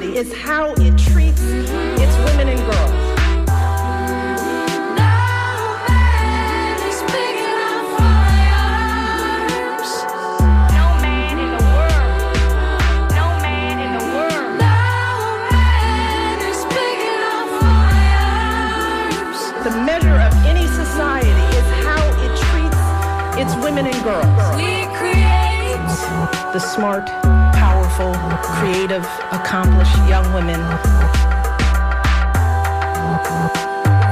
society is how it treats its women and girls. The measure of any society is how it treats its women and girls. We create The smart, powerful, creative, accomplished young women.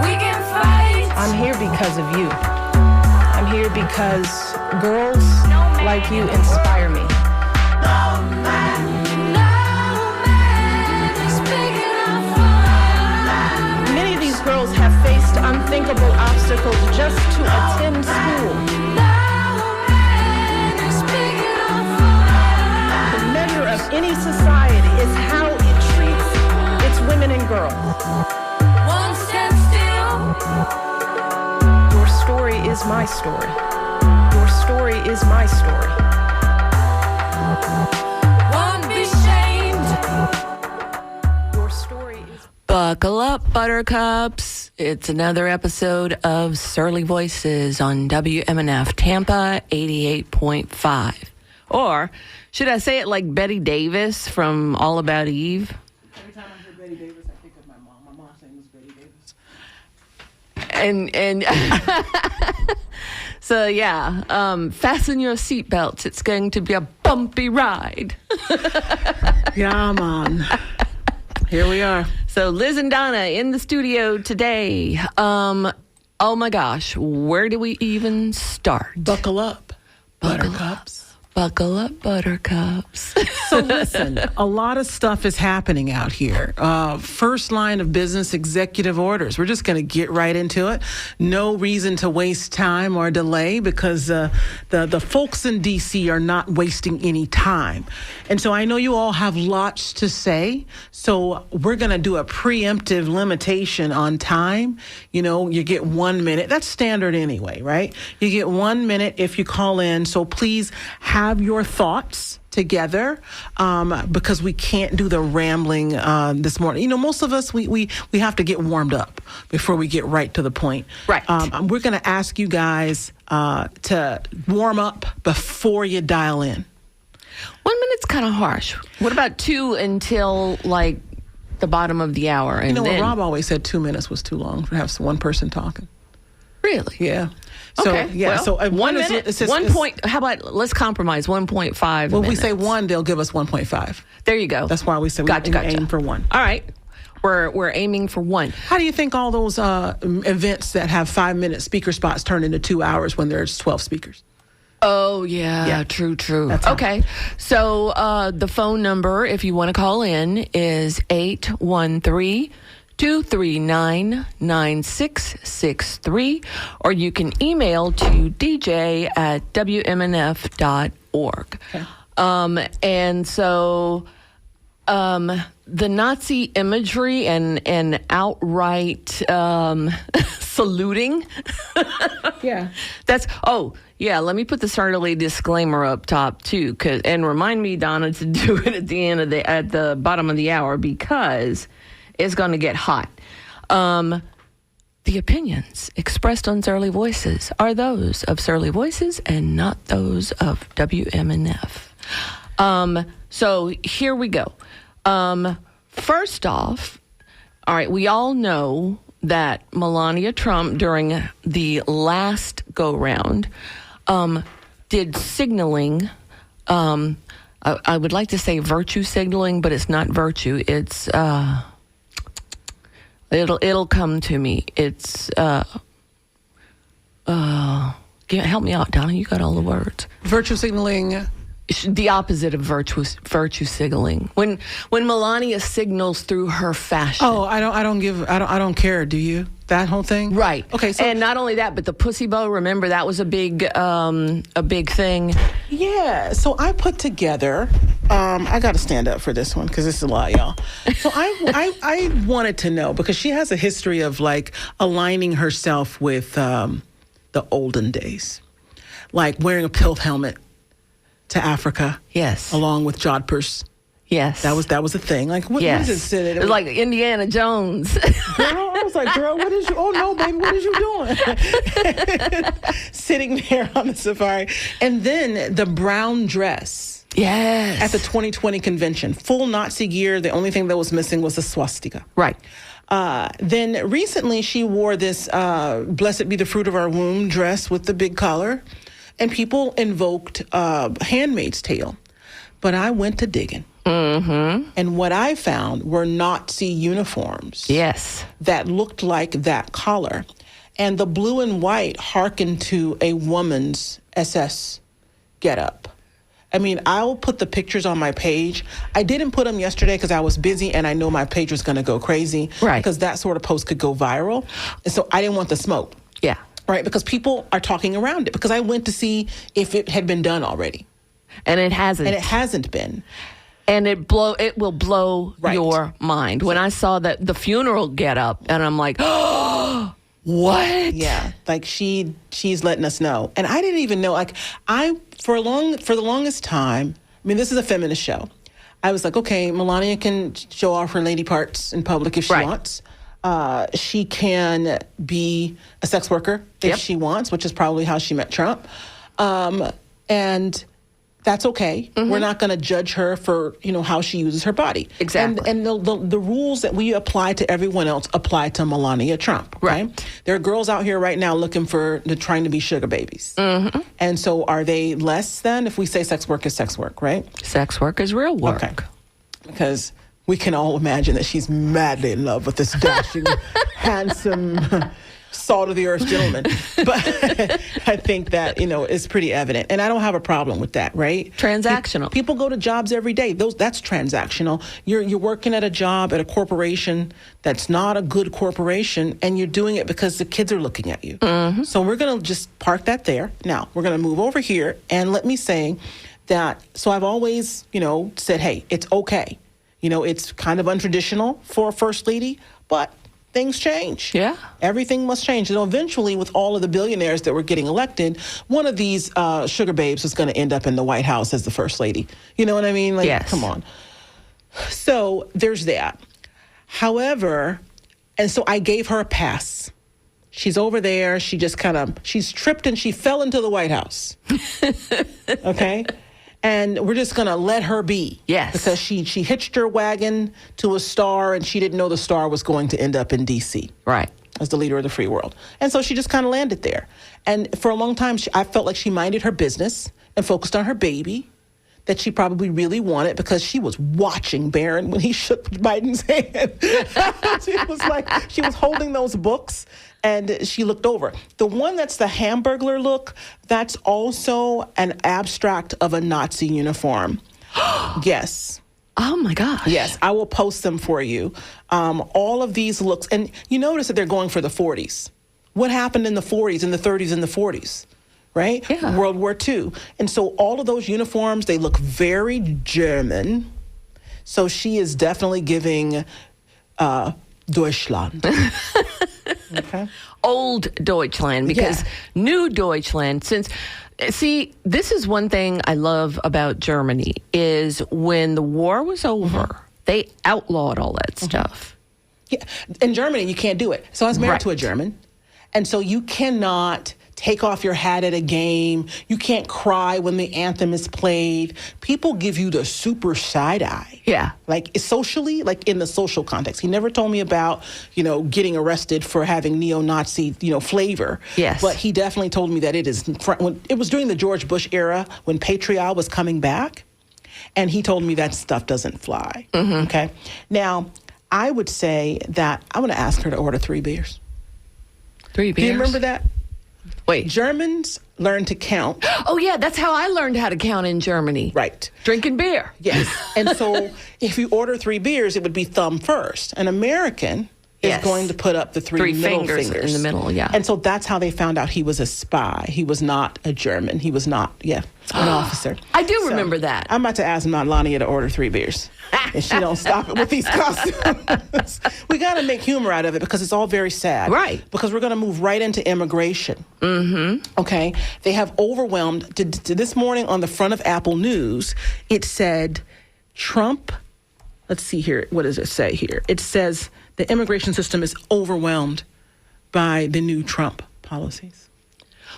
We can fight. I'm here because of you. I'm here because girls like you inspire me. No man is big enough for Many of these girls have faced unthinkable obstacles just to attend school. The measure of any society is how it treats its women and girls. One stand still. Your story is my story. Your story is my story. Won't be shamed. Your story is... Buckle up, buttercups. It's another episode of Surly Voices on WMNF Tampa 88.5. Or should I say it like Betty Davis from All About Eve? Every time I hear Betty Davis, I think of my mom. My mom's name was Betty Davis. And so, yeah, fasten your seatbelts. It's going to be a bumpy ride. Yeah, man. Here we are. So Liz and Donna in the studio today. Oh my gosh, where do we even start? Buckle up, Buckle buttercups. Buckle up, buttercups. So listen, a lot of stuff is happening out here. First line of business, executive orders. We're just going to get right into it. No reason to waste time or delay because the folks in D.C. are not wasting any time. And so I know you all have lots to say. So we're going to do a preemptive limitation on time. You know, you get 1 minute. That's standard anyway, right? You get 1 minute if you call in. So please have your thoughts together because we can't do the rambling this morning. You know, most of us, we have to get warmed up before we get right to the point. Right. We're going to ask you guys to warm up before you dial in. 1 minute's kind of harsh. What about 2 until like the bottom of the hour? And You know then, what Rob always said 2 minutes was too long to have one person talking. Really? Yeah. So, Okay. yeah. Well, so 1 is- minute. it's just- 1 it's- point. How about let's compromise 1.5 When we minutes. say 1, they'll give us 1.5. There you go. That's why we say we Gotcha. aim for 1. All right. We're aiming for 1. How do you think all those events that have 5-minute speaker spots turn into 2 hours when there's 12 speakers? Oh, yeah. Yeah. True. That's how- Okay. So the phone number, if you want to call in, is 813-239-9663, or you can email to dj@wmnf.org. Okay. And so the Nazi imagery and outright saluting. Yeah. Let me put the Surly disclaimer up top too, and remind me, Donna, to do it at the end of at the bottom of the hour because it's going to get hot. The opinions expressed on Surly Voices are those of Surly Voices and not those of WMNF. So here we go. First off, all right, we all know that Melania Trump, during the last go-round, did signaling. I would like to say virtue signaling, but it's not virtue. It's it'll come to me. It's help me out, Donna. You got all the words. Virtue signaling. The opposite of virtue signaling. When Melania signals through her fashion. Oh, I don't care. Do you? That whole thing? Right. Okay. So, and not only that, but the pussy bow. Remember that was a big thing. yeah. So I put together. I got to stand up for this one because it's a lot, y'all. So I wanted to know because she has a history of like aligning herself with the olden days, like wearing a pill helmet to Africa. Yes. Along with jodhpurs. Yes. That was a thing. Like, what Yes. is it? It's like Indiana Jones. Girl, I was like, girl, what is you? Oh no, baby, what is you doing? Sitting there on the safari, and then the brown dress Yes. at the 2020 convention, full Nazi gear. The only thing that was missing was a swastika. Right. Then recently, she wore this "Blessed Be the Fruit of Our Womb" dress with the big collar, and people invoked *Handmaid's Tale*. But I went to digging. Mm-hmm. And what I found were Nazi uniforms Yes. that looked like that collar. And the blue and white hearkened to a woman's SS getup. I mean, I'll put the pictures on my page. I didn't put them yesterday because I was busy and I know my page was going to go crazy. Right. Because that sort of post could go viral. And so I didn't want the smoke. Yeah. Right. Because people are talking around it. Because I went to see if it had been done already. And it hasn't. And it hasn't been. And it will blow Right. your mind. When I saw that the funeral get up, and I'm like, oh, what? Yeah, like she's letting us know, and I didn't even know. Like for the longest time. I mean, this is a feminist show. I was like, okay, Melania can show off her lady parts in public if she Right. wants. She can be a sex worker if Yep. she wants, which is probably how she met Trump, and that's okay. Mm-hmm. We're not going to judge her for how she uses her body. Exactly. And the rules that we apply to everyone else apply to Melania Trump. Right. There are girls out here right now looking trying to be sugar babies. Mm-hmm. And so are they less than if we say sex work is sex work, right? Sex work is real work. Okay. Because we can all imagine that she's madly in love with this dashing, handsome, salt of the earth gentleman. But I think that, is pretty evident. And I don't have a problem with that, right? Transactional. People go to jobs every day. That's transactional. You're working at a job at a corporation that's not a good corporation, and you're doing it because the kids are looking at you. Mm-hmm. So we're going to just park that there. Now, we're going to move over here, and let me say that, so I've always, said, hey, it's okay. It's kind of untraditional for a first lady, but things change. Yeah. Everything must change. And eventually, with all of the billionaires that were getting elected, one of these sugar babes was going to end up in the White House as the first lady. You know what I mean? Like, Yes. Come on. So there's that. However, and so I gave her a pass. She's over there. She's tripped and she fell into the White House. Okay? And we're just going to let her be. Yes. Because she hitched her wagon to a star, and she didn't know the star was going to end up in D.C. Right. as the leader of the free world. And so she just kind of landed there. And for a long time, I felt like she minded her business and focused on her baby that she probably really wanted, because she was watching Barron when he shook Biden's hand. She was holding those books, and she looked over. The one that's the Hamburglar look, that's also an abstract of a Nazi uniform. Yes. Oh my gosh. Yes, I will post them for you. All of these looks, and you notice that they're going for the 40s. What happened in the 40s, in the 30s, and the 40s? Right? Yeah. World War II. And so all of those uniforms, they look very German. So she is definitely giving Deutschland. Okay. Old Deutschland, because Yeah. new Deutschland, see, this is one thing I love about Germany, is when the war was over, they outlawed all that stuff. Yeah. In Germany, you can't do it. So I was married Right. to a German. And so you cannot take off your hat at a game. You can't cry when the anthem is played. People give you the super side eye. Yeah. Like socially, like in the social context. He never told me about, getting arrested for having neo-Nazi, flavor. Yes. But he definitely told me that when it was during the George Bush era when Patriot was coming back. And he told me that stuff doesn't fly. Mm-hmm. Okay. Now, I would say that I'm going to ask her to order 3 beers. 3 beers. Do you remember that? Wait. Germans learn to count. Oh, yeah, that's how I learned how to count in Germany. Right. Drinking beer. Yes. And so if you order 3 beers, it would be thumb first. An American is Yes. going to put up the 3 middle fingers in the middle, yeah. And so that's how they found out he was a spy. He was not a German. He was not, an officer. I do So, remember that. I'm about to ask Melania to order 3 beers. If she don't stop it with these costumes. We got to make humor out of it because it's all very sad. Right. Because we're going to move right into immigration. Mm-hmm. Okay. They have overwhelmed. This morning on the front of Apple News, it said Trump, let's see here. What does it say here? It says the immigration system is overwhelmed by the new Trump policies.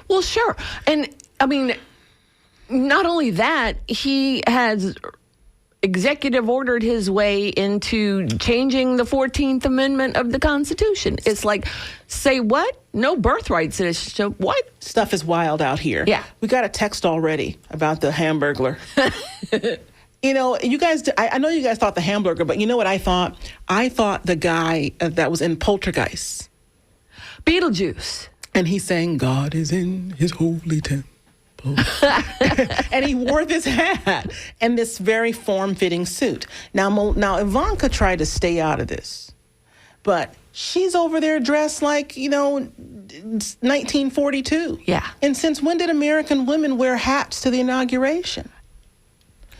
Well, sure. And I mean, not only that, he has executive ordered his way into changing the 14th Amendment of the Constitution. It's like, say what? No birthright citizenship. What? Stuff is wild out here. Yeah. We got a text already about the Hamburglar. You know, you guys, I know you guys thought the Hamburger, but you know what I thought? I thought the guy that was in Poltergeist. Beetlejuice. And he sang, God is in his holy temple. And he wore this hat and this very form-fitting suit. Now Ivanka tried to stay out of this, but she's over there dressed like, 1942. Yeah. And since when did American women wear hats to the inauguration?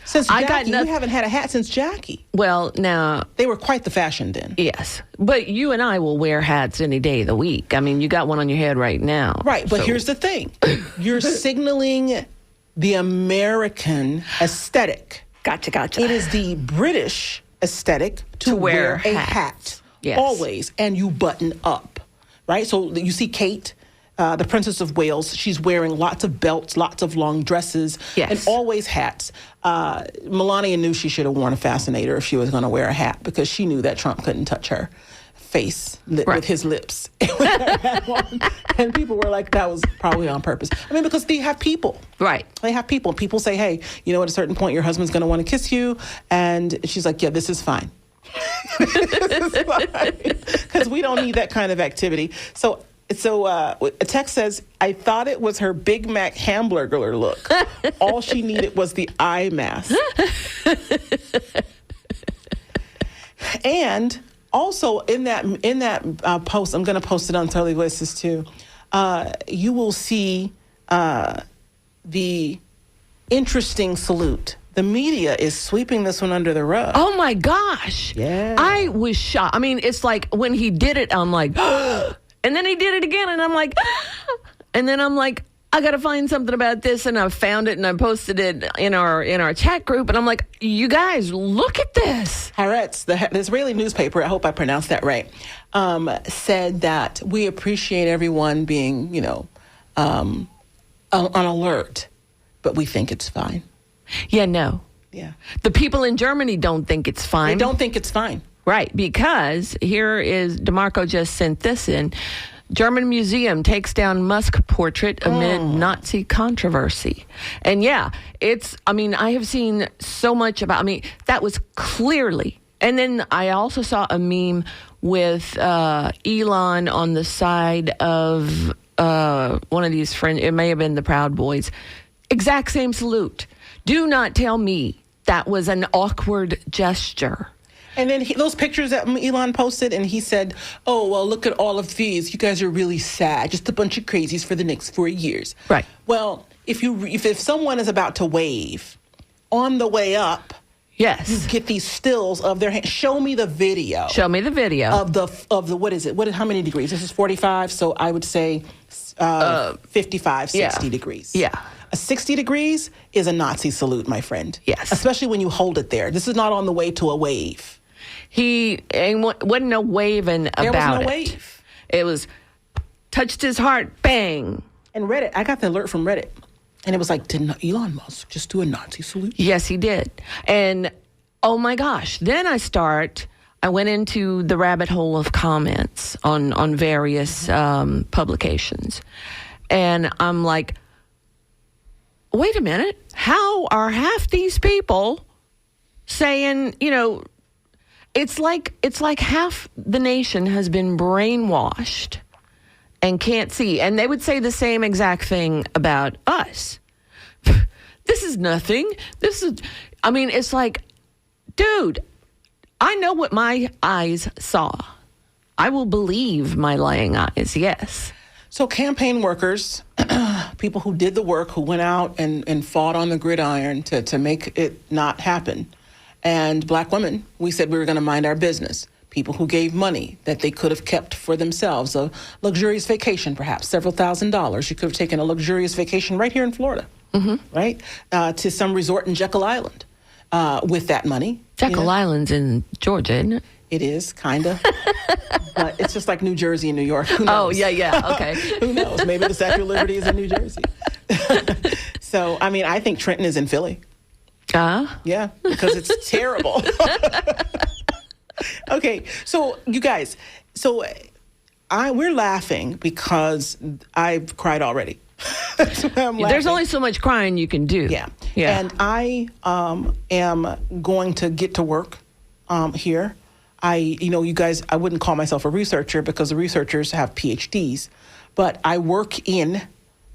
Since Jackie, you haven't had a hat since Jackie. Well, now, They were quite the fashion then. yes. But you and I will wear hats any day of the week. I mean, you got one on your head right now. Right, but So- here's the thing. You're signaling the American aesthetic. Gotcha. It is the British aesthetic to wear a hats. hat. Yes. Always. And you button up, right? So you see Kate, the Princess of Wales, she's wearing lots of belts, lots of long dresses, Yes. and always hats. Melania knew she should have worn a fascinator if she was going to wear a hat because she knew that Trump couldn't touch her face Right. with his lips. And people were like, that was probably on purpose. I mean, because they have people. Right. They have people. People say, hey, at a certain point, your husband's going to want to kiss you. And she's like, yeah, this is fine. Because we don't need that kind of activity. So a text says, I thought it was her Big Mac hamburger look. All she needed was the eye mask. And also in that post, I'm going to post it on Thoroughly Voices too, you will see the interesting salute. The media is sweeping this one under the rug. Oh my gosh. Yeah. I was shocked. I mean, it's like when he did it, I'm like, and then he did it again, and I'm like, and then I'm like, I got to find something about this, and I found it, and I posted it in our chat group, and I'm like, you guys, look at this. Haaretz, the Israeli newspaper, I hope I pronounced that right, said that we appreciate everyone being, on alert, but we think it's fine. Yeah, no. Yeah. The people in Germany don't think it's They fine. don't think it's fine. Right, because here is, DeMarco just sent this in. German museum takes down Musk portrait amid Nazi controversy. And yeah, I have seen so much about, that was clearly. And then I also saw a meme with Elon on the side of one of these friends. It may have been the Proud Boys. Exact same salute. Do not tell me that was an awkward gesture. And then those pictures that Elon posted, and he said, oh, well, look at all of these. You guys are really sad. Just a bunch of crazies for the next 4 years. Right. Well, if someone is about to wave, on the way up, Yes. get these stills of their hand. Show me the video. Show me the video. Of the what is it? How many degrees? This is 45, so I would say 55, 60 degrees. Yeah. A 60 degrees is a Nazi salute, my friend. Yes. Especially when you hold it there. This is not on the way to a wave. Wasn't no waving about it. There was no wave. It was touched his heart, bang. And Reddit, I got the alert from Reddit. And it was like, did Elon Musk just do a Nazi salute? Yes, he did. And oh my gosh, then I went into the rabbit hole of comments on various publications. And I'm like, wait a minute, how are half these people saying, it's like half the nation has been brainwashed and can't see. And they would say the same exact thing about us. This is nothing. It's like, dude, I know what my eyes saw. I will believe my lying eyes, yes. So campaign workers, people who did the work, who went out and fought on the gridiron to make it not happen. And black women, we said we were going to mind our business. People who gave money that they could have kept for themselves, a luxurious vacation, perhaps several $1,000s. You could have taken a luxurious vacation right here in Florida, right? To some resort in Jekyll Island. with that money. Jekyll Island's in Georgia, isn't it? It is, kind of. But it's just like New Jersey and New York. Who knows? Oh, yeah. Okay. Who knows? Maybe the Statue of Liberty is in New Jersey. So, I mean, I think Trenton is in Philly. Yeah, because it's terrible. Okay, so you guys, we're laughing because I've cried already. That's why I'm laughing. There's only so much crying you can do. Yeah. Yeah. And I am going to get to work here. You guys, I wouldn't call myself a researcher because the researchers have PhDs, but I work in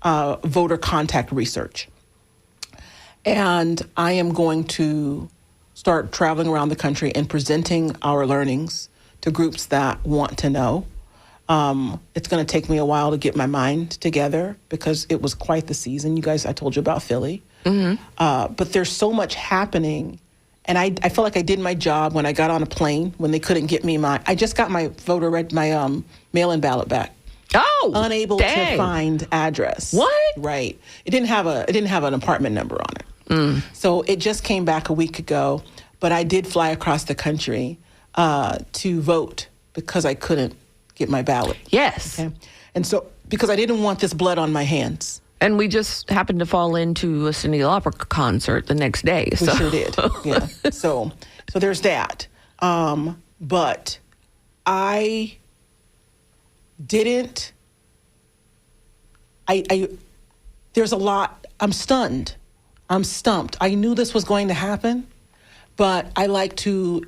voter contact research. And I am going to start traveling around the country and presenting our learnings to groups that want to know. It's going to take me a while to get my mind together because it was quite the season. You guys, I told you about Philly. Mm-hmm. But there's so much happening. And I feel like I did my job when I got on a plane when they couldn't get me I just got my mail-in ballot back. Oh, unable to find address. What? Right. It didn't have an apartment number on it. So it just came back a week ago, but I did fly across the country to vote because I couldn't get my ballot. Yes. Okay? And so because I didn't want this blood on my hands. And we just happened to fall into a Cyndi Lauper concert the next day. We sure did. Yeah. So there's that. But I didn't. There's a lot. I'm stunned. I'm stumped. I knew this was going to happen, but I like to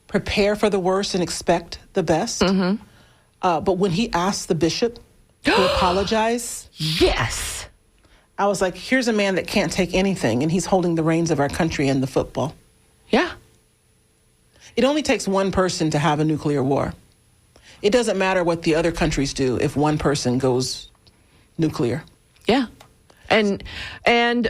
prepare for the worst and expect the best. Mm-hmm. But when he asked the bishop to apologize, yes, I was like, here's a man that can't take anything, and he's holding the reins of our country and the football. Yeah. It only takes one person to have a nuclear war. It doesn't matter what the other countries do if one person goes nuclear. Yeah. And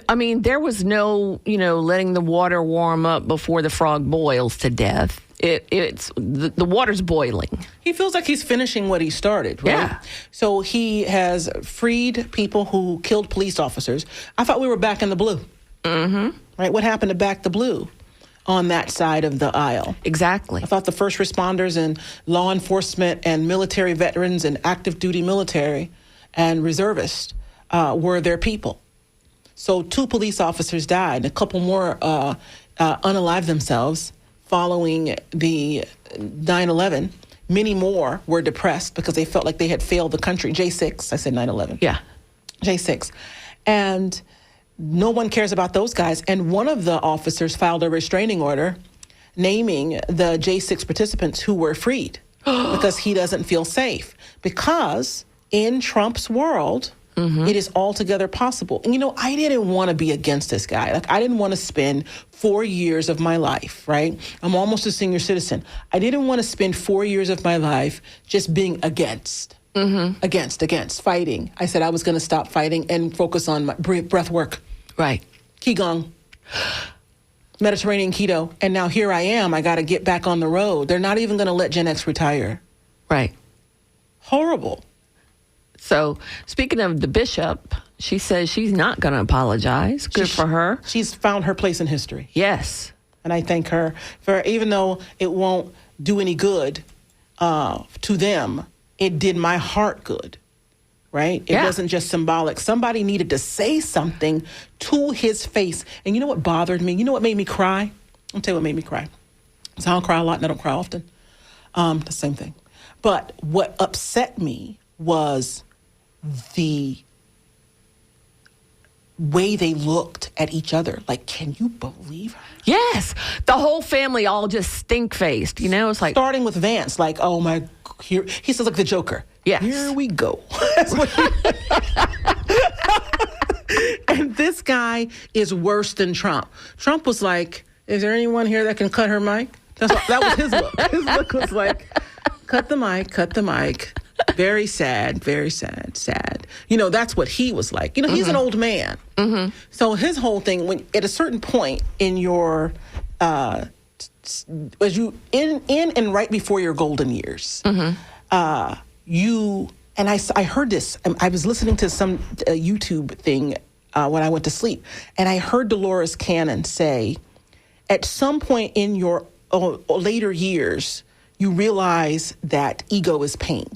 I mean, there was no, letting the water warm up before the frog boils to death. It's the water's boiling. He feels like he's finishing what he started, right? Yeah. So he has freed people who killed police officers. I thought we were back in the blue. Mm-hmm. Right? What happened to back the blue on that side of the aisle? Exactly. I thought the first responders and law enforcement and military veterans and active duty military and reservists were their people. So 2 police officers died. A couple more unalived themselves following the 9/11. Many more were depressed because they felt like they had failed the country. J6, I said 9/11. Yeah. J6. And no one cares about those guys. And one of the officers filed a restraining order naming the J6 participants who were freed because he doesn't feel safe. Because in Trump's world, it is altogether possible. And, I didn't want to be against this guy. Like, I didn't want to spend 4 years of my life, right? I'm almost a senior citizen. I didn't want to spend 4 years of my life just being against, fighting. I said I was going to stop fighting and focus on my breath work. Right. Qigong. Mediterranean keto. And now here I am. I got to get back on the road. They're not even going to let Gen X retire. Right. Horrible. So, speaking of the bishop, she says she's not going to apologize. Good for her. She's found her place in history. Yes. And I thank her for, even though it won't do any good to them, it did my heart good, right? It wasn't just symbolic. Somebody needed to say something to his face. And you know what bothered me? You know what made me cry? I'll tell you what made me cry. So I don't cry a lot and I don't cry often. The same thing. But what upset me was the way they looked at each other. Like, can you believe her? Yes. The whole family all just stink-faced, It's like... Starting with Vance, like, oh my... Here, he says like the Joker. Yes. Here we go. That's what and this guy is worse than Trump. Trump was like, is there anyone here that can cut her mic? That was his look. His look was like, cut the mic. Very sad, sad. That's what he was like. He's an old man. Mm-hmm. So his whole thing, when at a certain point in your, as you in and right before your golden years, you and I heard this. I was listening to some YouTube thing when I went to sleep, and I heard Dolores Cannon say, at some point in your later years, you realize that ego is pain.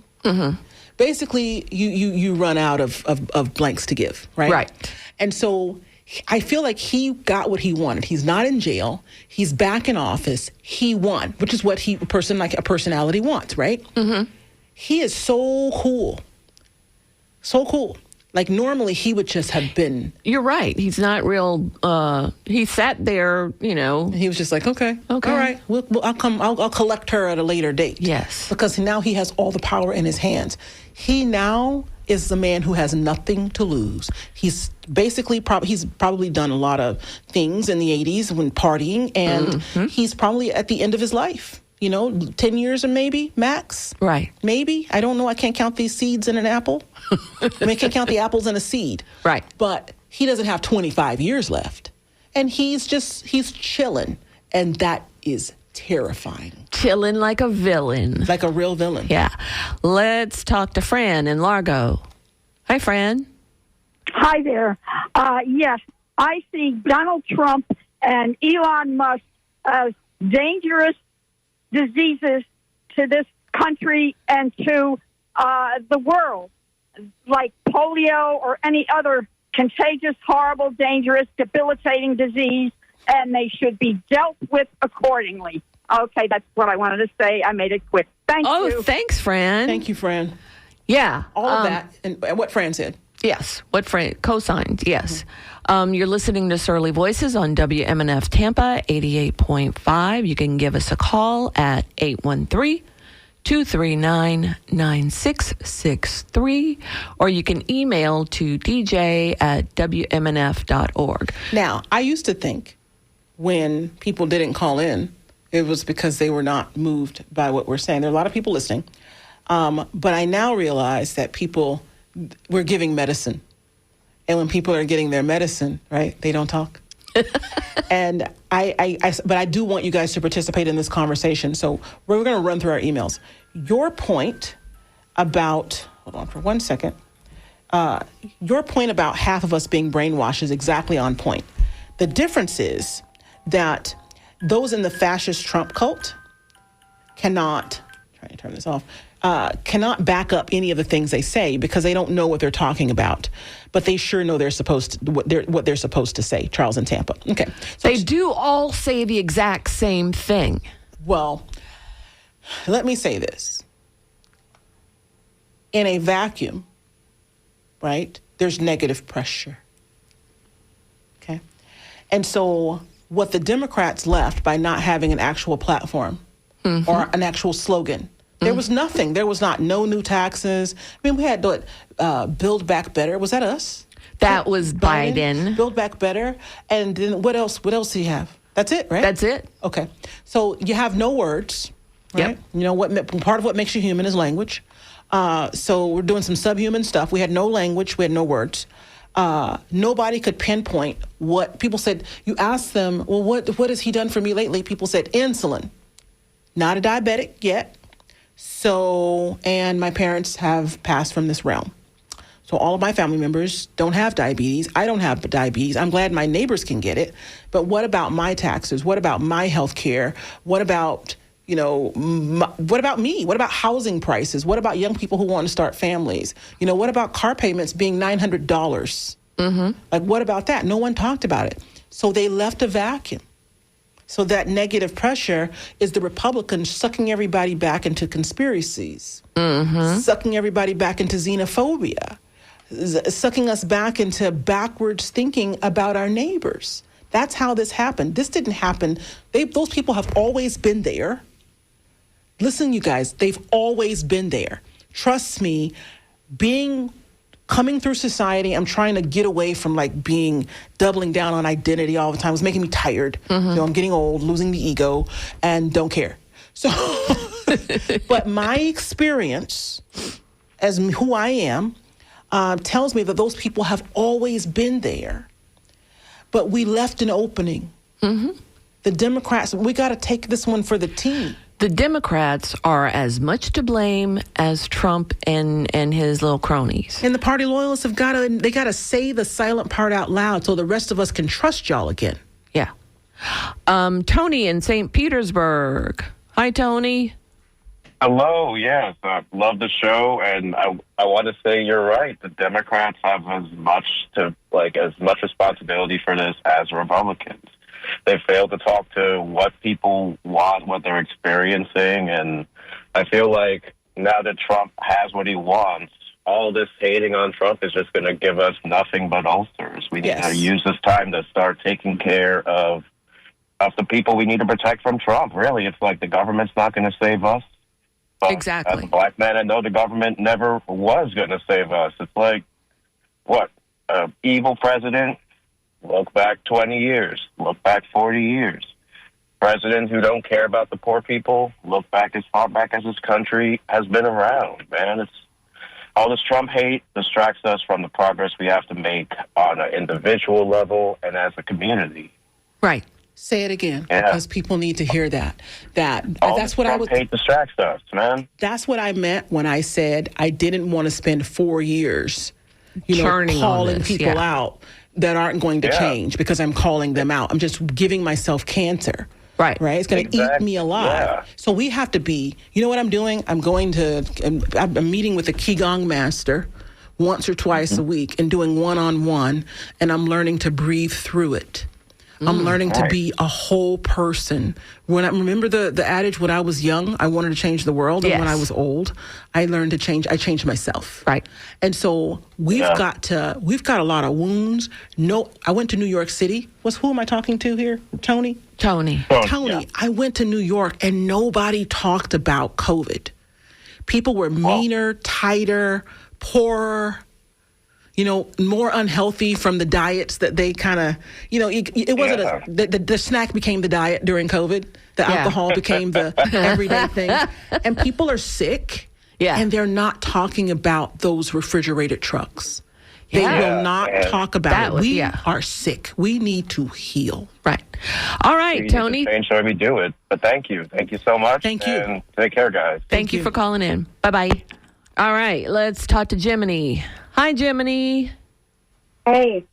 Basically, you run out of blanks to give, right? Right. And so I feel like he got what he wanted. He's not in jail. He's back in office. He won, which is what a personality wants, right? He is so cool. So cool. Like normally he would just have been. You're right. He's not real. He sat there, He was just like, okay, all right. I'll come. I'll collect her at a later date. Yes. Because now he has all the power in his hands. He now is the man who has nothing to lose. He's basically he's probably done a lot of things in the 80s when partying, and he's probably at the end of his life. 10 years or maybe max. Right. Maybe. I don't know. I can't count these seeds in an apple. I can't count the apples in a seed. Right. But he doesn't have 25 years left. And he's chilling. And that is terrifying. Chilling like a villain. Like a real villain. Yeah. Let's talk to Fran in Largo. Hi, Fran. Hi there. Yes, I see Donald Trump and Elon Musk as dangerous diseases to this country and to the world, like polio or any other contagious, horrible, dangerous, debilitating disease, and they should be dealt with accordingly. Okay, that's what I wanted to say. I made it quick. Thank you. Oh, thanks, Fran. Thank you, Fran. Yeah. All of that and what Fran said. Yes. What Fran co-signed. Yes. You're listening to Surly Voices on WMNF Tampa 88.5. You can give us a call at 813-239-9663, or you can email to dj@wmnf.org. Now, I used to think when people didn't call in, it was because they were not moved by what we're saying. There are a lot of people listening. But I now realize that we're giving medicine. And when people are getting their medicine, right, they don't talk. And but I do want you guys to participate in this conversation. So we're going to run through our emails. Your point about, hold on for 1 second. Your point about half of us being brainwashed is exactly on point. The difference is that those in the fascist Trump cult cannot, trying to turn this off, cannot back up any of the things they say because they don't know what they're talking about, but they sure know what they're supposed to say. Charles in Tampa. Okay, so They do all say the exact same thing. well, let me say this: in a vacuum, right? There's negative pressure. Okay, and so what the Democrats left by not having an actual platform or an actual slogan. There was nothing. There was no new taxes. I mean, we had Build Back Better. Was that us? That was Biden. Build Back Better. And then what else? What else do you have? That's it, right? That's it. Okay. So you have no words, right? Yep. Part of what makes you human is language. So we're doing some subhuman stuff. We had no language. We had no words. Nobody could pinpoint what people said. You asked them, well, what has he done for me lately? People said insulin. Not a diabetic yet. So, and my parents have passed from this realm. So all of my family members don't have diabetes. I don't have diabetes. I'm glad my neighbors can get it. But what about my taxes? What about my health care? What about, what about me? What about housing prices? What about young people who want to start families? What about car payments being $900? Like, what about that? No one talked about it. So they left a vacuum. So that negative pressure is the Republicans sucking everybody back into conspiracies, sucking everybody back into xenophobia, sucking us back into backwards thinking about our neighbors. That's how this happened. This didn't happen. Those people have always been there. Listen, you guys, they've always been there. Trust me, coming through society, I'm trying to get away from doubling down on identity all the time. It was making me tired. I'm getting old, losing the ego, and don't care. So, but my experience as who I am tells me that those people have always been there, but we left an opening. The Democrats, we got to take this one for the team. The Democrats are as much to blame as Trump and his little cronies. And the party loyalists got to say the silent part out loud so the rest of us can trust y'all again. Yeah. Tony in St. Petersburg. Hi, Tony. Hello, yes, I love the show, and I want to say you're right. The Democrats have as much responsibility for this as Republicans. They fail to talk to what people want, what they're experiencing, and I feel like now that Trump has what he wants, all this hating on Trump is just going to give us nothing but ulcers. We need to use this time to start taking care of the people we need to protect from Trump. Really, it's like the government's not going to save us. But Exactly. as a black man, I know the government never was going to save us. It's like, what, evil president? Look back 20 years. Look back 40 years. Presidents who don't care about the poor people, look back as far back as this country has been around, man. It's all this Trump hate distracts us from the progress we have to make on an individual level and as a community. Right. Say it again, Yeah. because people need to hear that. All That's this what I Trump would. hate distracts us, man. That's what I meant when I said I didn't want to spend 4 years, Churning on calling this, people yeah. out that aren't going to Yeah. change because I'm calling them out. I'm just giving myself cancer. Right. Right. It's going to eat me alive. Yeah. So we have to be. You know what I'm doing? I'm meeting with a Qigong master once or twice a week and doing one-on-one, and I'm learning to breathe through it. I'm learning to be a whole person. When I remember the adage, when I was young, I wanted to change the world. And when I Yes. was old, I learned to change. I changed myself. Right. And so we've got a lot of wounds. No, I went to New York City. Who am I talking to here? Tony? Tony. Tony, Yeah. I went to New York and nobody talked about COVID. People were meaner, tighter, poorer, more unhealthy from the diets that they kind of, it wasn't the snack became the diet during COVID. The Yeah. alcohol became the everyday thing. And people are sick. Yeah. And they're not talking about those refrigerated trucks. They Yeah. will not talk about That it. was- We yeah. are sick. We need to heal. Right. All right, We need Tony. to change the way we do it. But thank you. Thank you so much. Thank you. And take care, guys. Thank you for calling in. Bye-bye. All right, let's talk to Jiminy. Hi, Jiminy. Hey,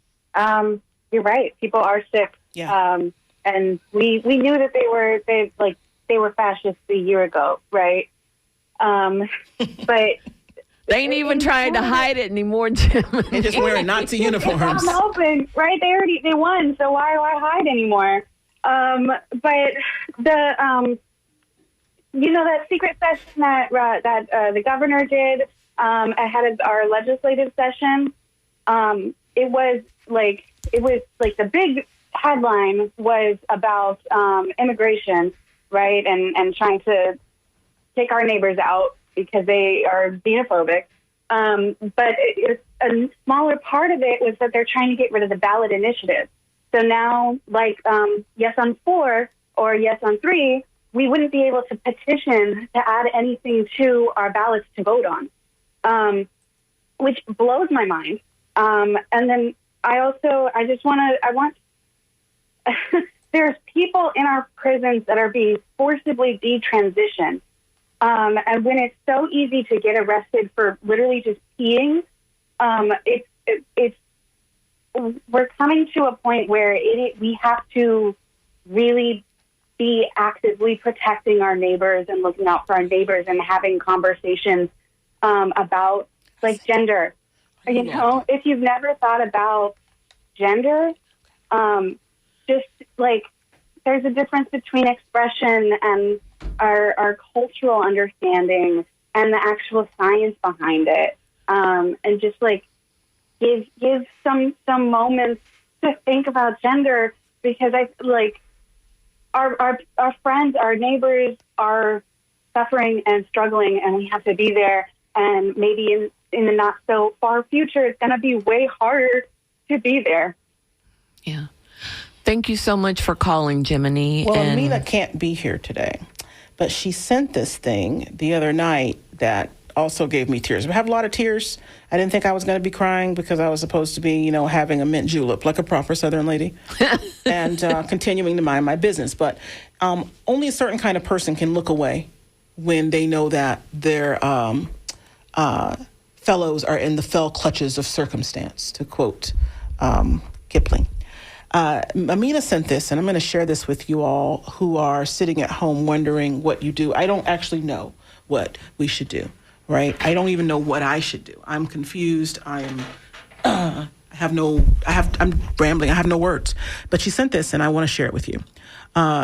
you're right. People are sick. Yeah. And we knew that they were fascists a year ago, right? But They ain't even trying to hide it anymore, Jiminy. They're just wearing Nazi uniforms. I'm open, right? They won, so why hide anymore? But the that secret session that the governor did ahead of our legislative session, it was like the big headline was about immigration, right? And trying to take our neighbors out because they are xenophobic. But a smaller part of it was that they're trying to get rid of the ballot initiative. So now, yes on 4 or yes on 3, we wouldn't be able to petition to add anything to our ballots to vote on, which blows my mind. And then there's people in our prisons that are being forcibly detransitioned. And when it's so easy to get arrested for literally just peeing, we're coming to a point where we have to really be actively protecting our neighbors and looking out for our neighbors and having conversations about gender. If you've never thought about gender, there's a difference between expression and our cultural understanding and the actual science behind it. And just give some moments to think about gender, because our friends, our neighbors are suffering and struggling, and we have to be there. And maybe in the not so far future, it's going to be way harder to be there. Yeah. Thank you so much for calling, Jiminy. Well, and Mina can't be here today, but she sent this thing the other night that also gave me tears. I have a lot of tears. I didn't think I was going to be crying because I was supposed to be, having a mint julep like a proper Southern lady and continuing to mind my business. But only a certain kind of person can look away when they know that their fellows are in the fell clutches of circumstance, to quote Kipling. Amina sent this, and I'm going to share this with you all who are sitting at home wondering what you do. I don't actually know what we should do, right? I don't even know what I should do. I'm confused. I'm rambling. I have no words. But she sent this, and I want to share it with you.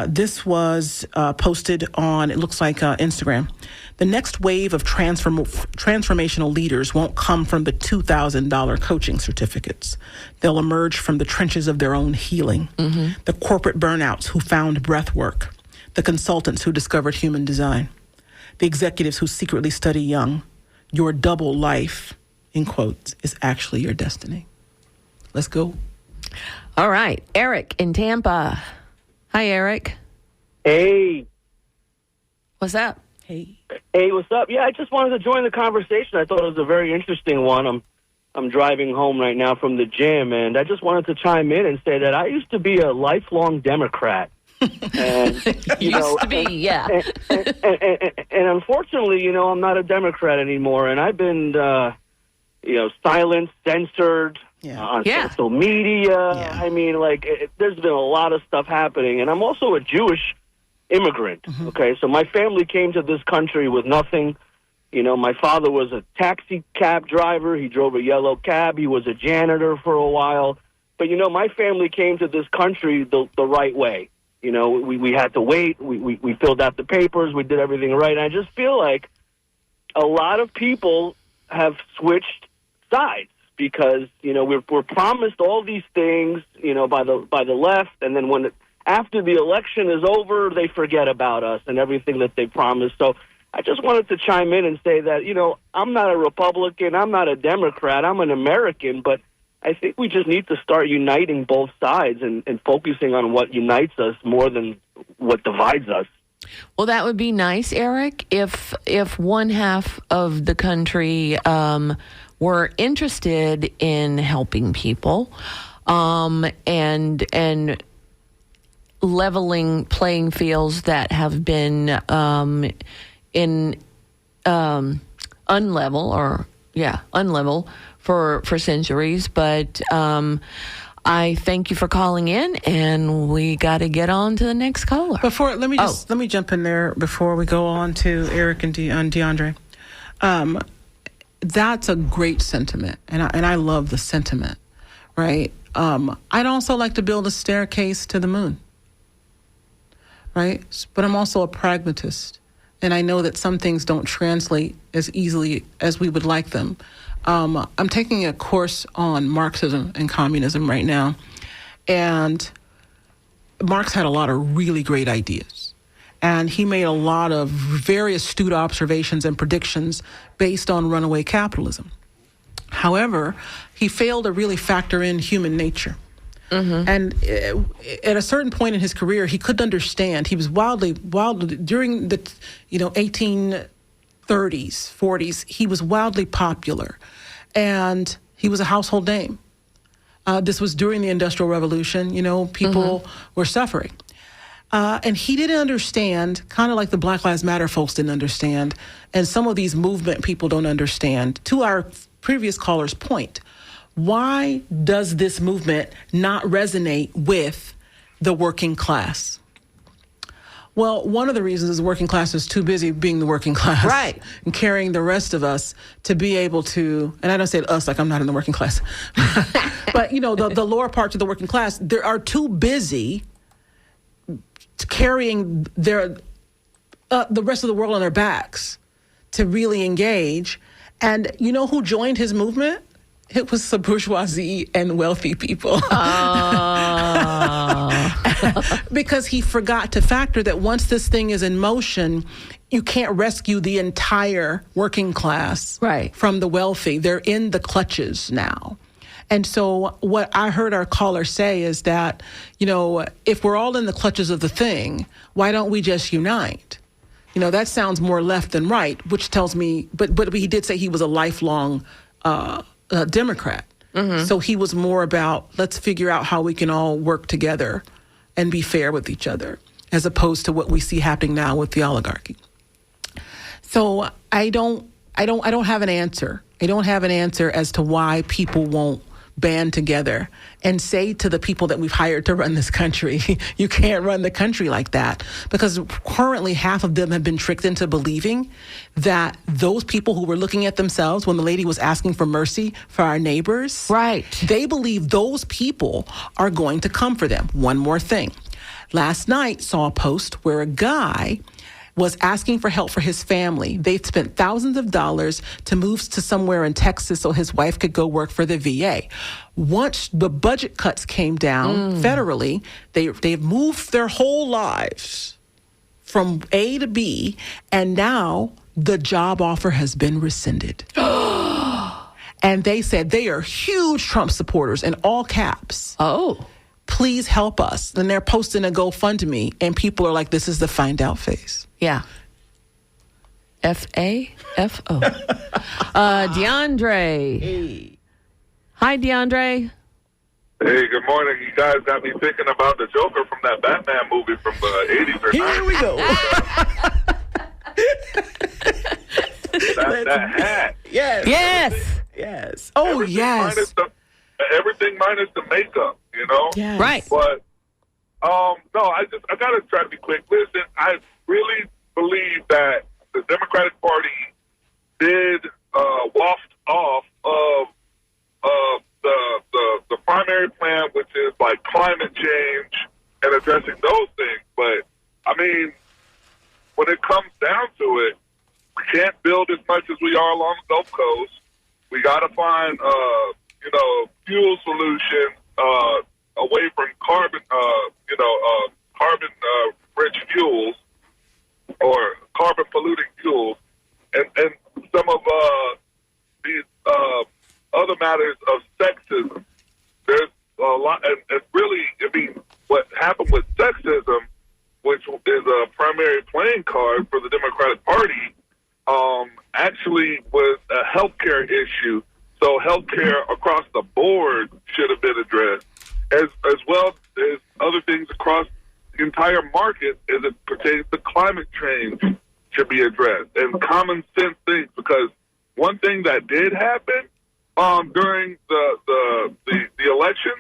This was posted on, it looks like, Instagram. The next wave of transformational leaders won't come from the $2,000 coaching certificates. They'll emerge from the trenches of their own healing. The corporate burnouts who found breath work. The consultants who discovered human design. The executives who secretly study young. Your double life, in quotes, is actually your destiny. Let's go. All right. Eric in Tampa. Hi, Eric. Hey. What's up? Hey, what's up? Yeah, I just wanted to join the conversation. I thought it was a very interesting one. I'm driving home right now from the gym, and I just wanted to chime in and say that I used to be a lifelong Democrat. And, Used to be, yeah. And unfortunately, I'm not a Democrat anymore, and I've been, silenced, censored on social media. I mean, there's been a lot of stuff happening, and I'm also a Jewish immigrant. Okay, so my family came to this country with nothing. My father was a taxi cab driver. He drove a yellow cab. He was a janitor for a while. But, my family came to this country the right way. We had to wait. We filled out the papers. We did everything right. And I just feel like a lot of people have switched sides because, we're promised all these things, by the left. And then after the election is over, they forget about us and everything that they promised. So I just wanted to chime in and say that, I'm not a Republican, I'm not a Democrat, I'm an American, but I think we just need to start uniting both sides and focusing on what unites us more than what divides us. Well, that would be nice, Eric, if one half of the country were interested in helping people and leveling playing fields that have been unlevel for centuries. But I thank you for calling in, and we got to get on to the next caller. Let me jump in there before we go on to Eric and DeAndre. That's a great sentiment, and I love the sentiment, right? I'd also like to build a staircase to the moon. Right? But I'm also a pragmatist, and I know that some things don't translate as easily as we would like them. I'm taking a course on Marxism and communism right now, and Marx had a lot of really great ideas, and he made a lot of very astute observations and predictions based on runaway capitalism. However, he failed to really factor in human nature. And at a certain point in his career, he couldn't understand. He was wildly during the 1830s, 40s. He was wildly popular, and he was a household name. This was during the Industrial Revolution. People were suffering, and he didn't understand. Kind of like the Black Lives Matter folks didn't understand, and some of these movement people don't understand. To our previous caller's point. Why does this movement not resonate with the working class? Well, one of the reasons is the working class is too busy being the working class. Right. And carrying the rest of us to be able to, and I don't say us like I'm not in the working class, but, the lower parts of the working class, they are too busy carrying the rest of the world on their backs to really engage. And you know who joined his movement? It was the bourgeoisie and wealthy people. Because he forgot to factor that once this thing is in motion, you can't rescue the entire working class from the wealthy. They're in the clutches now. And so what I heard our caller say is that, if we're all in the clutches of the thing, why don't we just unite? That sounds more left than right, which tells me, but he did say he was a lifelong Democrat. So he was more about, let's figure out how we can all work together and be fair with each other, as opposed to what we see happening now with the oligarchy. So I don't have an answer. I don't have an answer as to why people won't band together and say to the people that we've hired to run this country, you can't run the country like that. Because currently half of them have been tricked into believing that those people who were looking at themselves when the lady was asking for mercy for our neighbors, right? They believe those people are going to come for them. One more thing. Last night saw a post where a guy was asking for help for his family. They've spent thousands of dollars to move to somewhere in Texas so his wife could go work for the VA. Once the budget cuts came down federally, they've moved their whole lives from A to B, and now the job offer has been rescinded. And they said they are huge Trump supporters in all caps. Oh. Please help us. And they're posting a GoFundMe, and people are like, this is the find out phase. Yeah. FAFO. DeAndre. Hey. Hi, DeAndre. Hey, good morning. You guys got me thinking about the Joker from that Batman movie from the 80s or 90s. Here we go. that hat. Yes. Yes. Yes. Oh, Everything yes. Everything minus the makeup, you know? Yes. Right. But, no, I got to try to be quick. Listen, I really believe that the Democratic Party did waft off of the primary plan, which is like climate change and addressing those things. But, I mean, when it comes down to it, we can't build as much as we are along the Gulf Coast. We got to find, fuel solutions away from carbon, rich fuels or carbon polluting fuels, and some of these other matters of sexism. There's a lot, and really, I mean, what happened with sexism, which is a primary playing card for the Democratic Party, actually was a healthcare issue. So healthcare across the board should have been addressed, as well as other things across the entire market as it pertains to climate change should be addressed, and common sense things. Because one thing that did happen during the election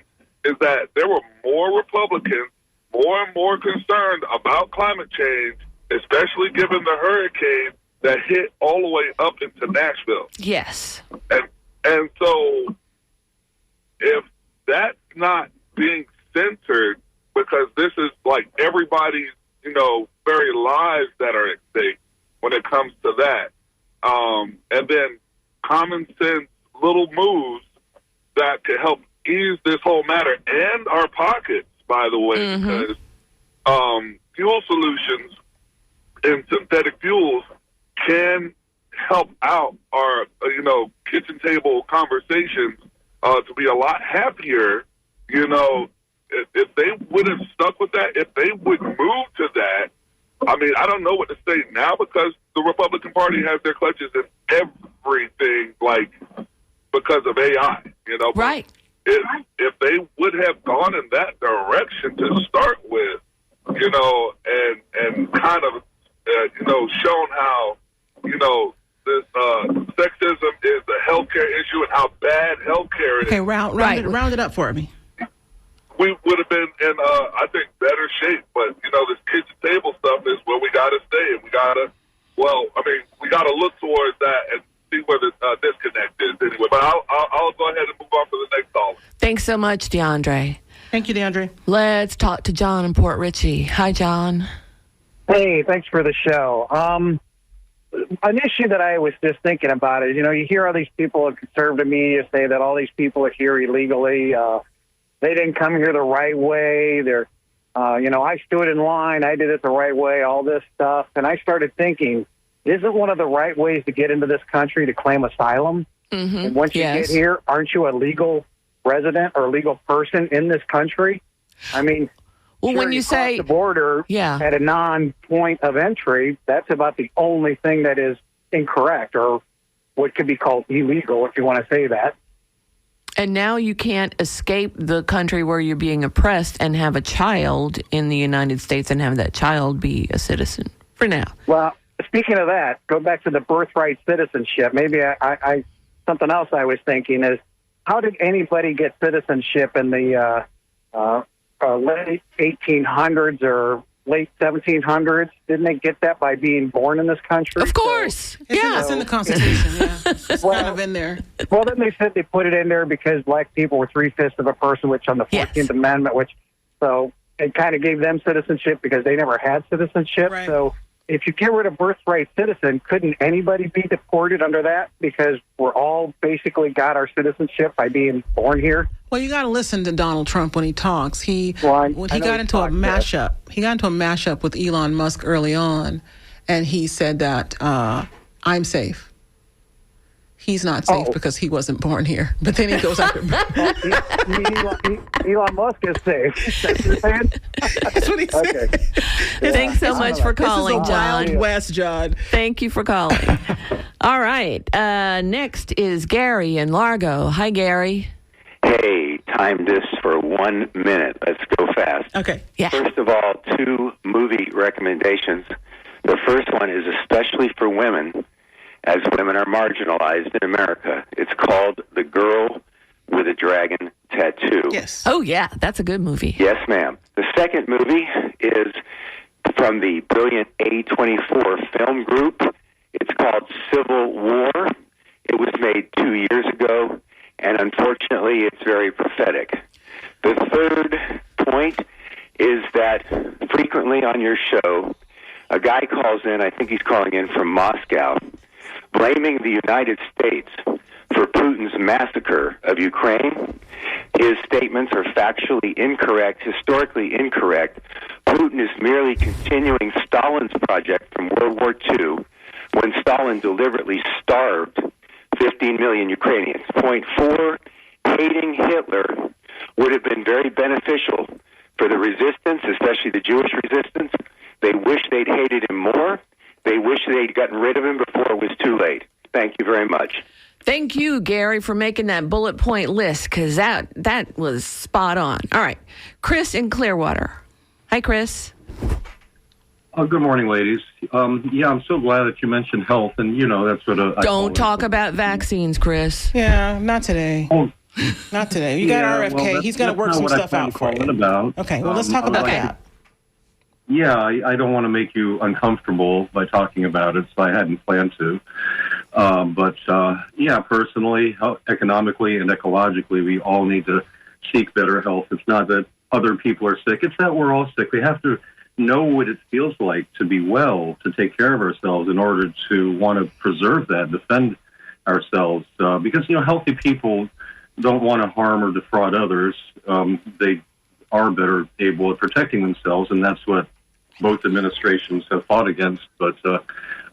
is that there were more Republicans more and more concerned about climate change, especially given the hurricane that hit all the way up into Nashville. Yes. And so if that's not being censored, because this is like everybody's, very lives that are at stake when it comes to that. And then common sense little moves that could help ease this whole matter and our pockets, by the way, because fuel solutions and synthetic fuels can help out our, kitchen table conversations to be a lot happier, if they would have stuck with that, if they would move to that. I mean, I don't know what to say now because the Republican Party has their clutches in everything, like, because of AI, Right. If they would have gone in that direction to start with, and kind of, shown how, this sexism is a healthcare issue and how bad healthcare is. Okay, round it up for me. We would have been in, I think, better shape. But, this kitchen table stuff is where we got to stay. And we got to look towards that and see where the disconnect is anyway. But I'll go ahead and move on to the next caller. Thanks so much, DeAndre. Thank you, DeAndre. Let's talk to John in Port Richey. Hi, John. Hey, thanks for the show. An issue that I was just thinking about is, you hear all these people in conservative media say that all these people are here illegally. They didn't come here the right way. They're, I stood in line. I did it the right way, all this stuff. And I started thinking, isn't one of the right ways to get into this country to claim asylum? Mm-hmm. And once you get here, aren't you a legal resident or a legal person in this country? I mean, well, when you say the border at a non-point of entry, that's about the only thing that is incorrect or what could be called illegal, if you want to say that. And now you can't escape the country where you're being oppressed and have a child in the United States and have that child be a citizen for now. Well, speaking of that, go back to the birthright citizenship. Maybe I something else I was thinking is how did anybody get citizenship in the late 1800s or late 1700s? Didn't they get that by being born in this country? Of course. It's in the Constitution. Yeah, it's kind of in there. Well, then they said they put it in there because black people were 3/5 of a person, which on the 14th Amendment, so it kind of gave them citizenship because they never had citizenship. Right. So if you get rid of birthright citizen, couldn't anybody be deported under that because we're all basically got our citizenship by being born here? Well, you got to listen to Donald Trump when he talks. He got into a mashup. He got into a mashup with Elon Musk early on, and he said that I'm safe. He's not safe because he wasn't born here. But then he goes after Elon Musk is safe. That's what you're saying? That's what he said. Okay. Thanks so much for calling, this is a John. Wild West, John. Thank you for calling. All right. Next is Gary in Largo. Hi, Gary. Hey, time this for 1 minute. Let's go fast. Okay. Yeah. First of all, 2 movie recommendations. The first one is especially for women, as women are marginalized in America. It's called The Girl with a Dragon Tattoo. Yes. Oh, yeah. That's a good movie. Yes, ma'am. The second movie is from the brilliant A24 film group. It's called Civil War. It was made 2 years ago, and unfortunately, it's very prophetic. The third point is that frequently on your show, a guy calls in, I think he's calling in from Moscow, blaming the United States for Putin's massacre of Ukraine. His statements are factually incorrect, historically incorrect. Putin is merely continuing Stalin's project from World War II when Stalin deliberately starved 15 million Ukrainians. Point 4, hating Hitler would have been very beneficial for the resistance, especially the Jewish resistance. They wish they'd hated him more. They wish they'd gotten rid of him before it was too late. Thank you very much. Thank you, Gary, for making that bullet point list, because that was spot on. All right. Chris in Clearwater. Hi, Chris. Good morning, ladies. I'm so glad that you mentioned health, and, that's what Don't talk about vaccines, Chris. Yeah, not today. Oh. Not today. You got RFK. He's going to work some stuff out for you. About. Okay, well, let's talk about that. Yeah, I don't want to make you uncomfortable by talking about it, so I hadn't planned to. Personally, economically, and ecologically, we all need to seek better health. It's not that other people are sick. It's that we're all sick. We have to know what it feels like to be well, to take care of ourselves in order to want to preserve that, defend ourselves. Because, healthy people don't want to harm or defraud others. They are better able at protecting themselves, and that's what both administrations have fought against. But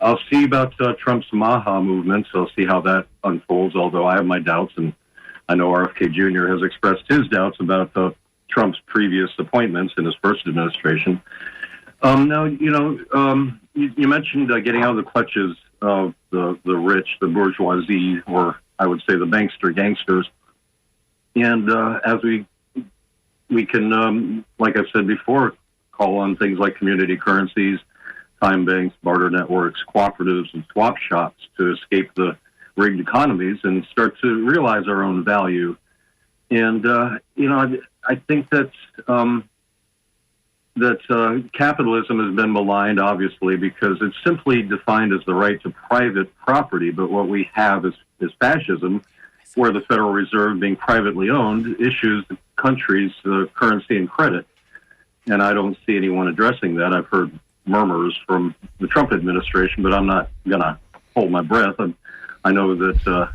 I'll see about Trump's Maha movement, so I'll see how that unfolds, although I have my doubts, and I know RFK Jr. has expressed his doubts about Trump's previous appointments in his first administration. You mentioned getting out of the clutches of the rich, the bourgeoisie, or I would say the bankster gangsters. And as we can, like I said before, call on things like community currencies, time banks, barter networks, cooperatives, and swap shops to escape the rigged economies and start to realize our own value. And, I think that capitalism has been maligned, obviously, because it's simply defined as the right to private property. But what we have is fascism, where the Federal Reserve, being privately owned, issues the country's currency and credit. And I don't see anyone addressing that. I've heard murmurs from the Trump administration, but I'm not going to hold my breath. I know that,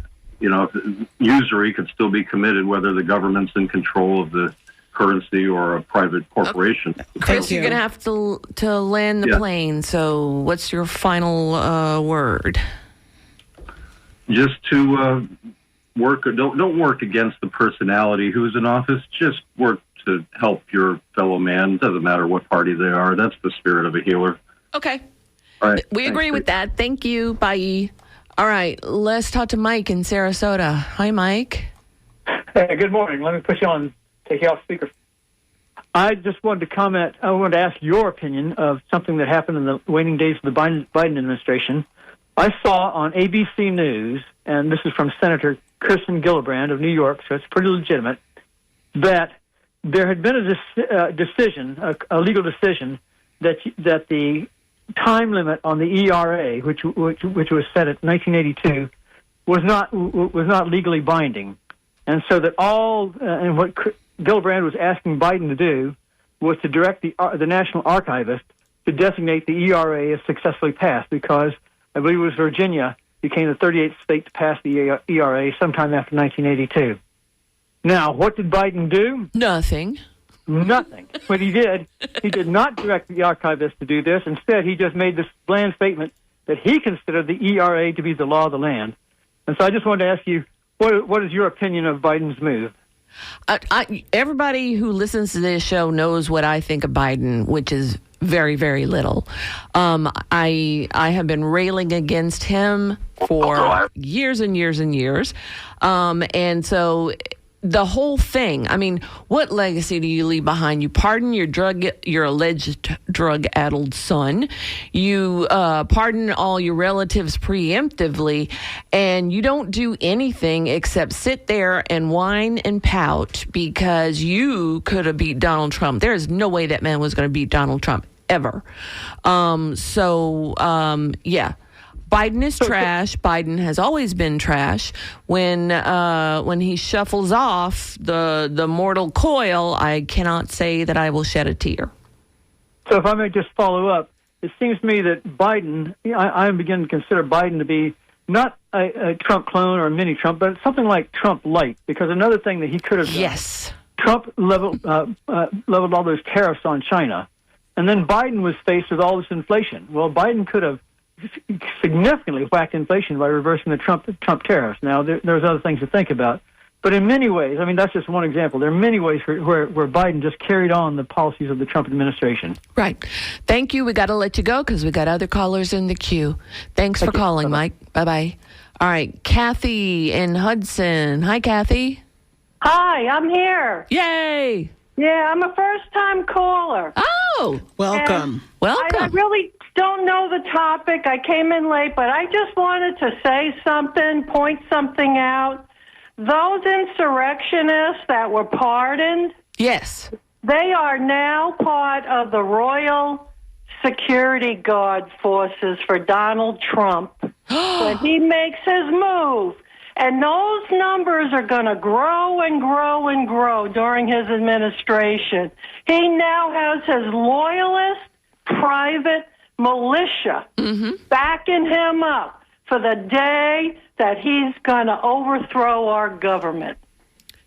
usury could still be committed, whether the government's in control of the currency or a private corporation. Chris, you're going to have to land the plane. So what's your final word? Just to work. Don't work against the personality who's in office. Just work to help your fellow man. Doesn't matter what party they are. That's the spirit of a healer. Okay. All right. We agree with that. Thank you. Bye. All right. Let's talk to Mike in Sarasota. Hi, Mike. Hey, good morning. Let me put you on, take you off speaker. I just wanted to comment. I wanted to ask your opinion of something that happened in the waning days of the Biden administration. I saw on ABC News, and this is from Senator Kirsten Gillibrand of New York, so it's pretty legitimate, that there had been a decision, a legal decision, that the time limit on the ERA, which was set at 1982, was not legally binding, and so that and what Gillibrand was asking Biden to do was to direct the National Archivist to designate the ERA as successfully passed, because I believe it was Virginia became the 38th state to pass the ERA sometime after 1982. Now, what did Biden do? Nothing. What he did not direct the archivist to do this. Instead, he just made this bland statement that he considered the ERA to be the law of the land. And so I just wanted to ask you, what is your opinion of Biden's move? Everybody who listens to this show knows what I think of Biden, which is very, very little. I have been railing against him for years and years and years. And so the whole thing, I mean, what legacy do you leave behind? You pardon your alleged drug-addled son. You pardon all your relatives preemptively, and you don't do anything except sit there and whine and pout because you could have beat Donald Trump. There is no way that man was going to beat Donald Trump ever. Yeah. Biden is trash. Biden has always been trash. When he shuffles off the mortal coil, I cannot say that I will shed a tear. So if I may just follow up, it seems to me that Biden, I begin to consider Biden to be not a Trump clone or a mini Trump, but something like Trump light, because another thing that he could have done. Yes. Trump leveled all those tariffs on China, and then Biden was faced with all this inflation. Well, Biden could have significantly whacked inflation by reversing the Trump tariffs. Now, there's other things to think about. But in many ways, I mean, that's just one example. There are many ways where Biden just carried on the policies of the Trump administration. Right. Thank you. We got to let you go because we got other callers in the queue. Thanks for calling, Mike. Bye-bye. All right. Kathy in Hudson. Hi, Kathy. Hi, I'm here. Yay. Yeah, I'm a first-time caller. Oh, welcome. Welcome. I really don't know the topic. I came in late, but I just wanted to say something, point something out. Those insurrectionists that were pardoned, yes, they are now part of the Royal Security Guard forces for Donald Trump when he makes his move. And those numbers are going to grow and grow and grow during his administration. He now has his loyalist private militia backing him up for the day that he's going to overthrow our government.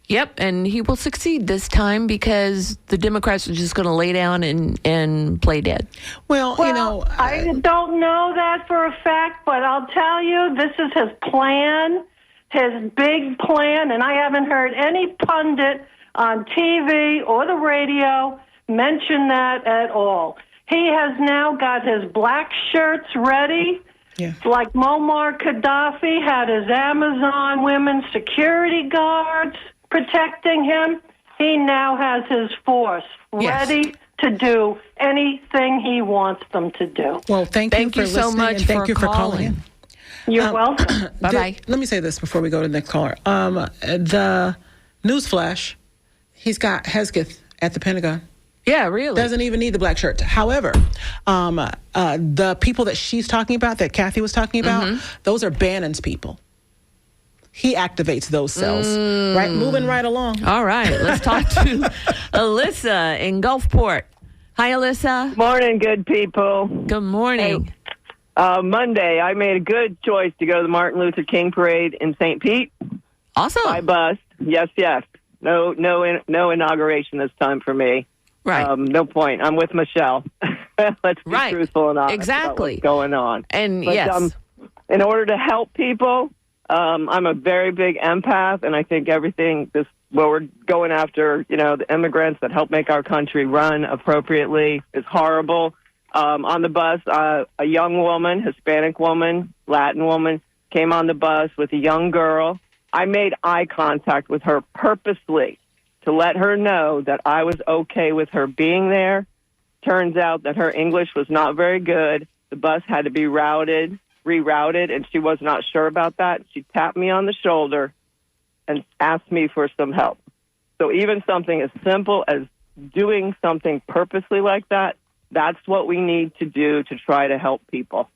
Yep, and he will succeed this time because the Democrats are just going to lay down and play dead. Well, you know, I don't know that for a fact, but I'll tell you, this is his plan, his big plan, and I haven't heard any pundit on TV or the radio mention that at all. He has now got his black shirts ready. Yeah. Like Muammar Gaddafi had his Amazon women security guards protecting him. He now has his force ready to do anything he wants them to do. Well, thank you for so listening, much and thank for you for calling in. You're welcome. Bye-bye. Let me say this before we go to the next caller. The newsflash, he's got Hesketh at the Pentagon. Yeah, really. Doesn't even need the black shirt. However, the people that she's talking about, that Kathy was talking about, those are Bannon's people. He activates those cells. Right, moving right along. All right, let's talk to Alyssa in Gulfport. Hi, Alyssa. Morning, good people. Good morning. Hey, Monday, I made a good choice to go to the Martin Luther King parade in St. Pete. Awesome. By bus. Yes. No inauguration this time for me. Right. No point. I'm with Michelle. Let's be truthful and honest exactly. about what's going on. And but, yes. In order to help people, I'm a very big empath, and I think what we're going after, the immigrants that help make our country run appropriately is horrible. On the bus, a young woman, Hispanic woman, Latin woman, came on the bus with a young girl. I made eye contact with her purposely to let her know that I was okay with her being there. Turns out that her English was not very good. The bus had to be rerouted, and she was not sure about that. She tapped me on the shoulder, and ask me for some help. So even something as simple as doing something purposely like that, that's what we need to do to try to help people.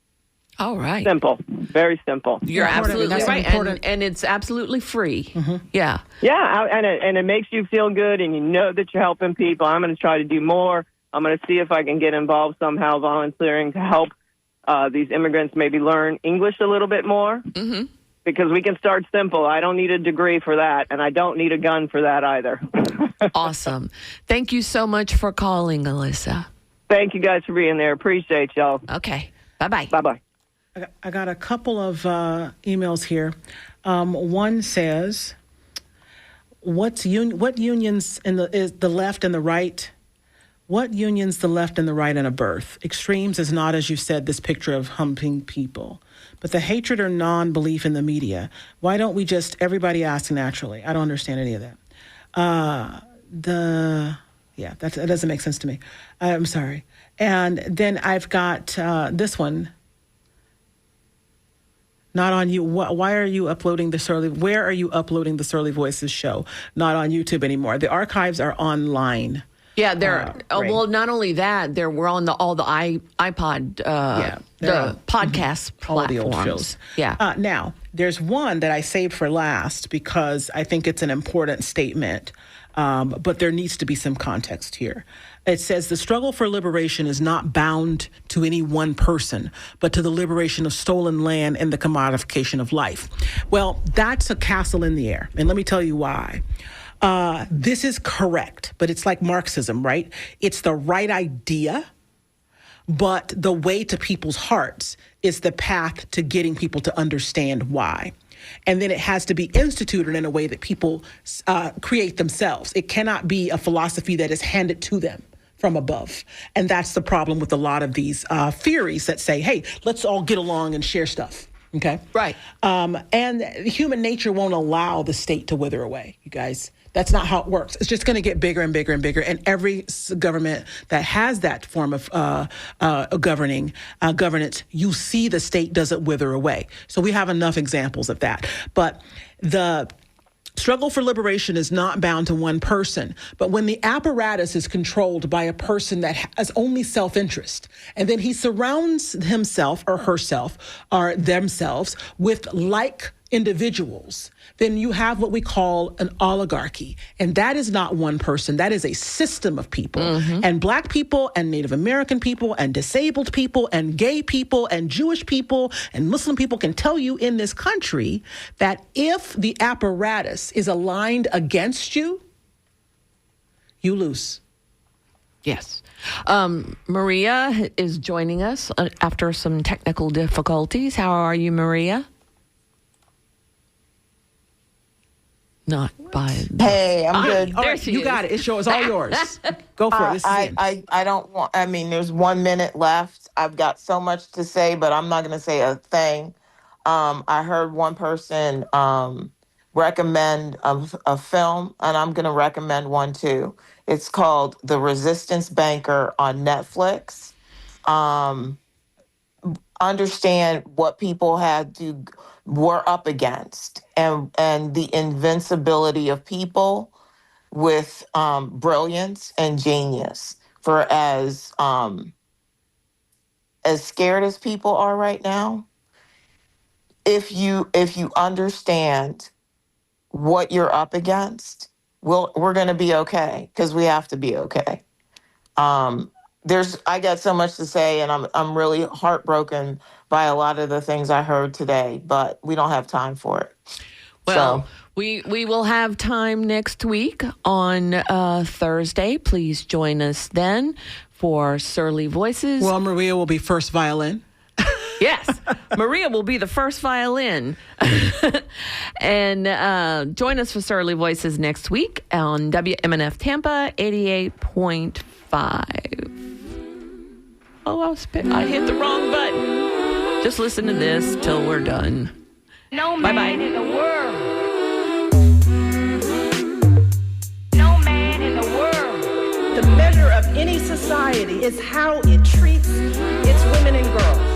All right. Simple. Very simple. You're absolutely right. And it's absolutely free. Mm-hmm. Yeah. Yeah, and it makes you feel good, and you know that you're helping people. I'm going to try to do more. I'm going to see if I can get involved somehow volunteering to help these immigrants maybe learn English a little bit more. Mm-hmm. Because we can start simple. I don't need a degree for that, and I don't need a gun for that either. Awesome. Thank you so much for calling, Alyssa. Thank you guys for being there. Appreciate y'all. Okay. Bye-bye. Bye-bye. I got a couple of emails here. One says, what unions is the left and the right? What unions the left and the right in a birth? Extremes is not, as you said, this picture of humping people. But the hatred or non-belief in the media, why don't we just, everybody ask naturally? I don't understand any of that. That doesn't make sense to me. I'm sorry. And then I've got this one. Not on you. Why are you uploading the Surly? Where are you uploading the Surly Voices show? Not on YouTube anymore. The archives are online. Yeah, they're well. Not only that, we're on all the iPod, the podcast platforms. All the old shows. Yeah. Now there's one that I saved for last because I think it's an important statement, but there needs to be some context here. It says the struggle for liberation is not bound to any one person, but to the liberation of stolen land and the commodification of life. Well, that's a castle in the air, and let me tell you why. This is correct, but it's like Marxism, right? It's the right idea, but the way to people's hearts is the path to getting people to understand why. And then it has to be instituted in a way that people create themselves. It cannot be a philosophy that is handed to them from above. And that's the problem with a lot of these theories that say, hey, let's all get along and share stuff. Okay? Right. And human nature won't allow the state to wither away, you guys. That's not how it works. It's just going to get bigger and bigger and bigger. And every government that has that form of governance, you see the state doesn't wither away. So we have enough examples of that. But the struggle for liberation is not bound to one person. But when the apparatus is controlled by a person that has only self-interest, and then he surrounds himself or herself or themselves with like individuals, then you have what we call an oligarchy. And that is not one person. That is a system of people. Mm-hmm. And Black people and Native American people and disabled people and gay people and Jewish people and Muslim people can tell you in this country that if the apparatus is aligned against you, you lose. Yes. Maria is joining us after some technical difficulties. How are you, Maria? Not by. Hey, I'm good. There she is. Got it. It's yours. All yours. Go for it. This is it. I don't want. I mean, there's 1 minute left. I've got so much to say, but I'm not going to say a thing. I heard one person recommend a film, and I'm going to recommend one too. It's called The Resistance Banker on Netflix. Understand what people were up against and the invincibility of people with brilliance and genius. For as scared as people are right now, if you understand what you're up against, we're going to be okay, because we have to be okay. I got so much to say, and I'm really heartbroken by a lot of the things I heard today, but we don't have time for it. Well, we will have time next week on Thursday. Please join us then for Surly Voices. Well, Maria will be first violin. Yes, Maria will be the first violin. And join us for Surly Voices next week on WMNF Tampa 88.5. Oh, I hit the wrong button. Just listen to this till we're done. No Bye-bye. man in the world. No man in the world. The measure of any society is how it treats its women and girls.